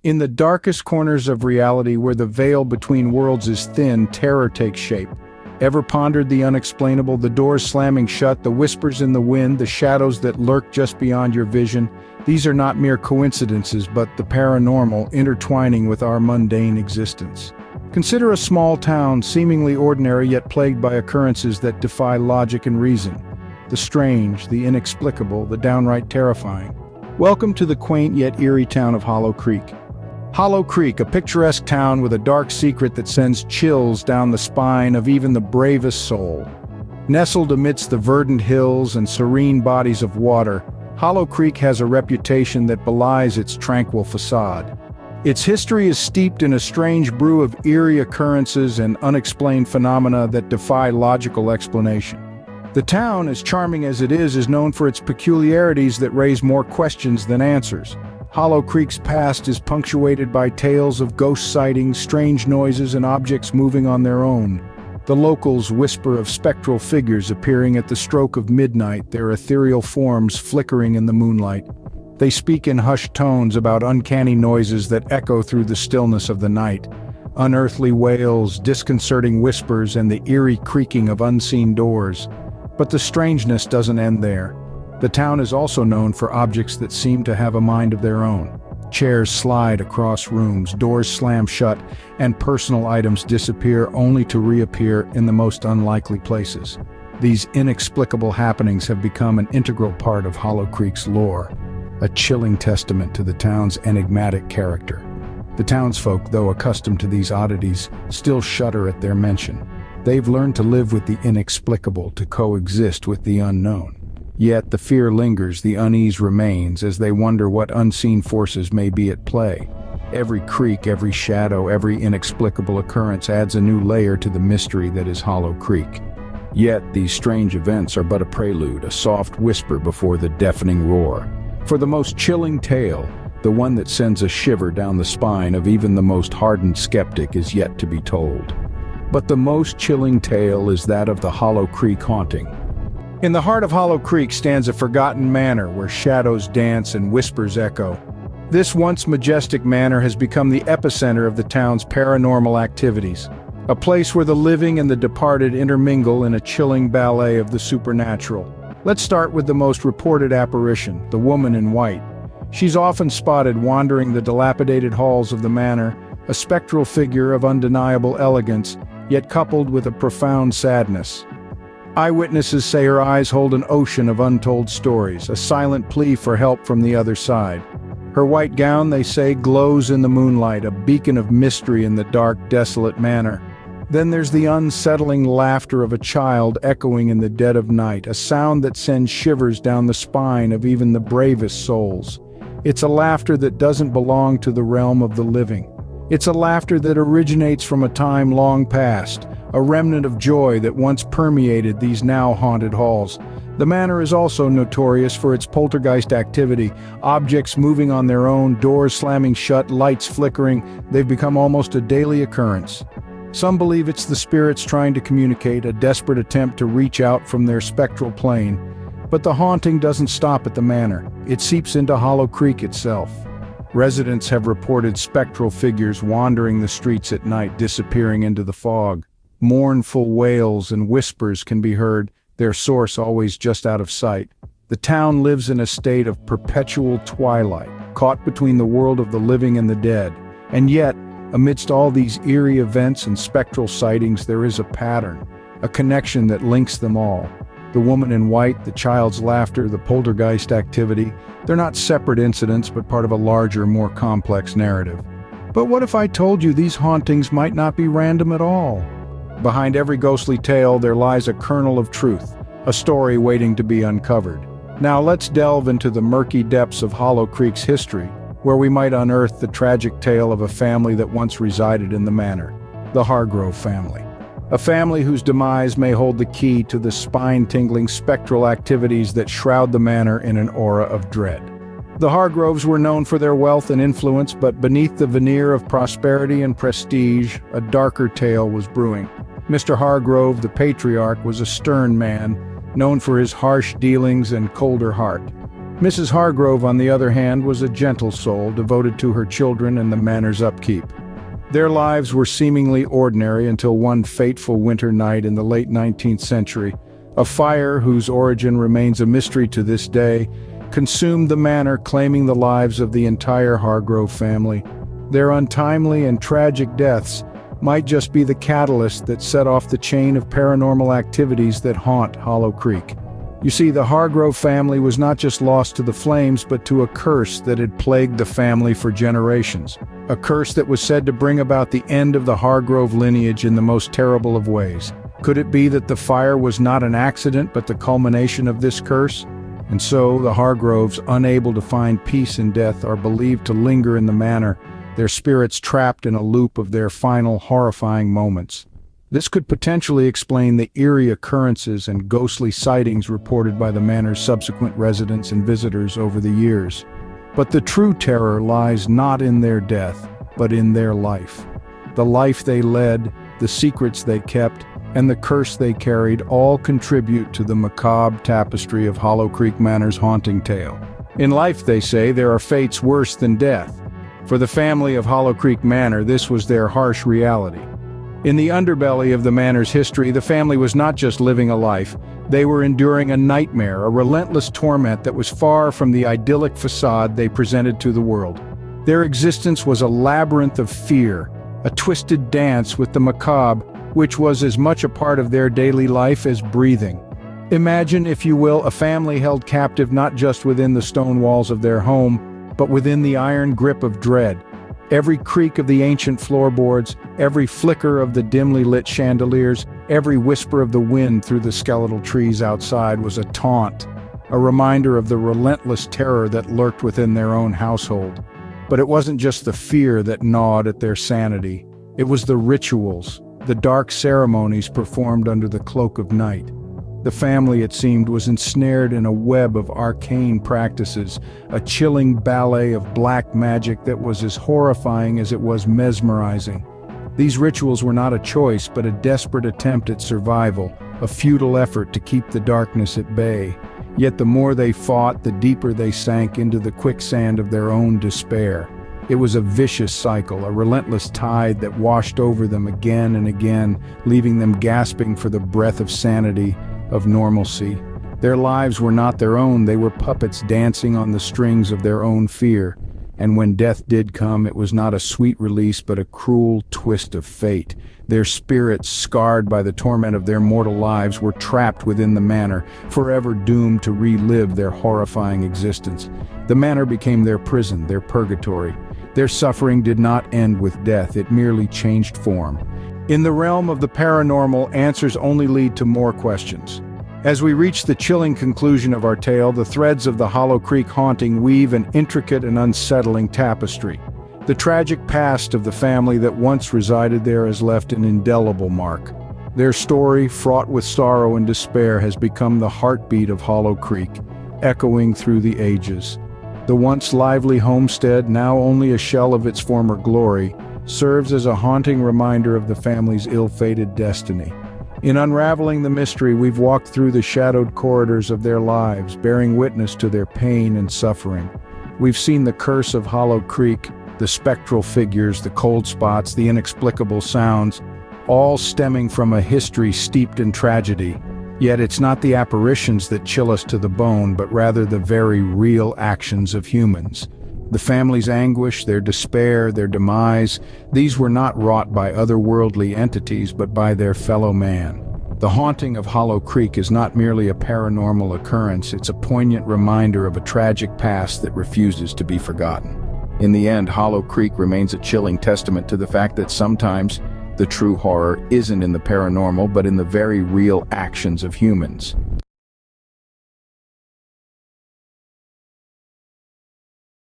In the darkest corners of reality where the veil between worlds is thin, terror takes shape. Ever pondered the unexplainable, the doors slamming shut, the whispers in the wind, the shadows that lurk just beyond your vision? These are not mere coincidences, but the paranormal intertwining with our mundane existence. Consider a small town, seemingly ordinary yet plagued by occurrences that defy logic and reason. The strange, the inexplicable, the downright terrifying. Welcome to the quaint yet eerie town of Hollow Creek. Hollow Creek, a picturesque town with a dark secret that sends chills down the spine of even the bravest soul. Nestled amidst the verdant hills and serene bodies of water, Hollow Creek has a reputation that belies its tranquil facade. Its history is steeped in a strange brew of eerie occurrences and unexplained phenomena that defy logical explanation. The town, as charming as it is known for its peculiarities that raise more questions than answers. Hollow Creek's past is punctuated by tales of ghost sightings, strange noises, and objects moving on their own. The locals whisper of spectral figures appearing at the stroke of midnight, their ethereal forms flickering in the moonlight. They speak in hushed tones about uncanny noises that echo through the stillness of the night. Unearthly wails, disconcerting whispers, and the eerie creaking of unseen doors. But the strangeness doesn't end there. The town is also known for objects that seem to have a mind of their own. Chairs slide across rooms, doors slam shut, and personal items disappear only to reappear in the most unlikely places. These inexplicable happenings have become an integral part of Hollow Creek's lore, a chilling testament to the town's enigmatic character. The townsfolk, though accustomed to these oddities, still shudder at their mention. They've learned to live with the inexplicable, to coexist with the unknown. Yet the fear lingers, the unease remains, as they wonder what unseen forces may be at play. Every creak, every shadow, every inexplicable occurrence adds a new layer to the mystery that is Hollow Creek. Yet these strange events are but a prelude, a soft whisper before the deafening roar. For the most chilling tale, the one that sends a shiver down the spine of even the most hardened skeptic, is yet to be told. But the most chilling tale is that of the Hollow Creek haunting. In the heart of Hollow Creek stands a forgotten manor where shadows dance and whispers echo. This once majestic manor has become the epicenter of the town's paranormal activities, a place where the living and the departed intermingle in a chilling ballet of the supernatural. Let's start with the most reported apparition, the woman in white. She's often spotted wandering the dilapidated halls of the manor, a spectral figure of undeniable elegance, yet coupled with a profound sadness. Eyewitnesses say her eyes hold an ocean of untold stories, a silent plea for help from the other side. Her white gown, they say, glows in the moonlight, a beacon of mystery in the dark, desolate manor. Then there's the unsettling laughter of a child echoing in the dead of night, a sound that sends shivers down the spine of even the bravest souls. It's a laughter that doesn't belong to the realm of the living. It's a laughter that originates from a time long past, a remnant of joy that once permeated these now haunted halls. The manor is also notorious for its poltergeist activity, objects moving on their own, doors slamming shut, lights flickering. They've become almost a daily occurrence. Some believe it's the spirits trying to communicate, a desperate attempt to reach out from their spectral plane. But the haunting doesn't stop at the manor. It seeps into Hollow Creek itself. Residents have reported spectral figures wandering the streets at night, disappearing into the fog. Mournful wails and whispers can be heard, their source always just out of sight. The town lives in a state of perpetual twilight, caught between the world of the living and the dead. And yet, amidst all these eerie events and spectral sightings, there is a pattern, a connection that links them all. The woman in white, the child's laughter, the poltergeist activity, they're not separate incidents but part of a larger, more complex narrative. But what if I told you these hauntings might not be random at all? Behind every ghostly tale there lies a kernel of truth, a story waiting to be uncovered. Now let's delve into the murky depths of Hollow Creek's history, where we might unearth the tragic tale of a family that once resided in the manor, the Hargrove family. A family whose demise may hold the key to the spine-tingling spectral activities that shroud the manor in an aura of dread. The Hargroves were known for their wealth and influence, but beneath the veneer of prosperity and prestige, a darker tale was brewing. Mr. Hargrove, the patriarch, was a stern man, known for his harsh dealings and colder heart. Mrs. Hargrove, on the other hand, was a gentle soul devoted to her children and the manor's upkeep. Their lives were seemingly ordinary until one fateful winter night in the late 19th century. A fire, whose origin remains a mystery to this day, consumed the manor, claiming the lives of the entire Hargrove family. Their untimely and tragic deaths might just be the catalyst that set off the chain of paranormal activities that haunt Hollow Creek. You see, the Hargrove family was not just lost to the flames, but to a curse that had plagued the family for generations. A curse that was said to bring about the end of the Hargrove lineage in the most terrible of ways. Could it be that the fire was not an accident, but the culmination of this curse? And so, the Hargroves, unable to find peace in death, are believed to linger in the manor, their spirits trapped in a loop of their final horrifying moments. This could potentially explain the eerie occurrences and ghostly sightings reported by the manor's subsequent residents and visitors over the years. But the true terror lies not in their death, but in their life. The life they led, the secrets they kept, and the curse they carried all contribute to the macabre tapestry of Hollow Creek Manor's haunting tale. In life, they say, there are fates worse than death. For the family of Hollow Creek Manor, this was their harsh reality. In the underbelly of the manor's history, the family was not just living a life, they were enduring a nightmare, a relentless torment that was far from the idyllic facade they presented to the world. Their existence was a labyrinth of fear, a twisted dance with the macabre, which was as much a part of their daily life as breathing. Imagine, if you will, a family held captive not just within the stone walls of their home, but within the iron grip of dread. Every creak of the ancient floorboards, every flicker of the dimly lit chandeliers, every whisper of the wind through the skeletal trees outside was a taunt, a reminder of the relentless terror that lurked within their own household. But it wasn't just the fear that gnawed at their sanity. It was the rituals, the dark ceremonies performed under the cloak of night. The family, it seemed, was ensnared in a web of arcane practices, a chilling ballet of black magic that was as horrifying as it was mesmerizing. These rituals were not a choice, but a desperate attempt at survival, a futile effort to keep the darkness at bay. Yet the more they fought, the deeper they sank into the quicksand of their own despair. It was a vicious cycle, a relentless tide that washed over them again and again, leaving them gasping for the breath of sanity, of normalcy. Their lives were not their own, they were puppets dancing on the strings of their own fear. And when death did come, it was not a sweet release, but a cruel twist of fate. Their spirits, scarred by the torment of their mortal lives, were trapped within the manor, forever doomed to relive their horrifying existence. The manor became their prison, their purgatory. Their suffering did not end with death, it merely changed form. In the realm of the paranormal, answers only lead to more questions. As we reach the chilling conclusion of our tale, the threads of the Hollow Creek haunting weave an intricate and unsettling tapestry. The tragic past of the family that once resided there has left an indelible mark. Their story, fraught with sorrow and despair, has become the heartbeat of Hollow Creek, echoing through the ages. The once lively homestead, now only a shell of its former glory, serves as a haunting reminder of the family's ill-fated destiny. In unraveling the mystery, we've walked through the shadowed corridors of their lives, bearing witness to their pain and suffering. We've seen the curse of Hollow Creek, the spectral figures, the cold spots, the inexplicable sounds, all stemming from a history steeped in tragedy. Yet it's not the apparitions that chill us to the bone, but rather the very real actions of humans. The family's anguish, their despair, their demise, these were not wrought by otherworldly entities, but by their fellow man. The haunting of Hollow Creek is not merely a paranormal occurrence, it's a poignant reminder of a tragic past that refuses to be forgotten. In the end, Hollow Creek remains a chilling testament to the fact that sometimes the true horror isn't in the paranormal, but in the very real actions of humans.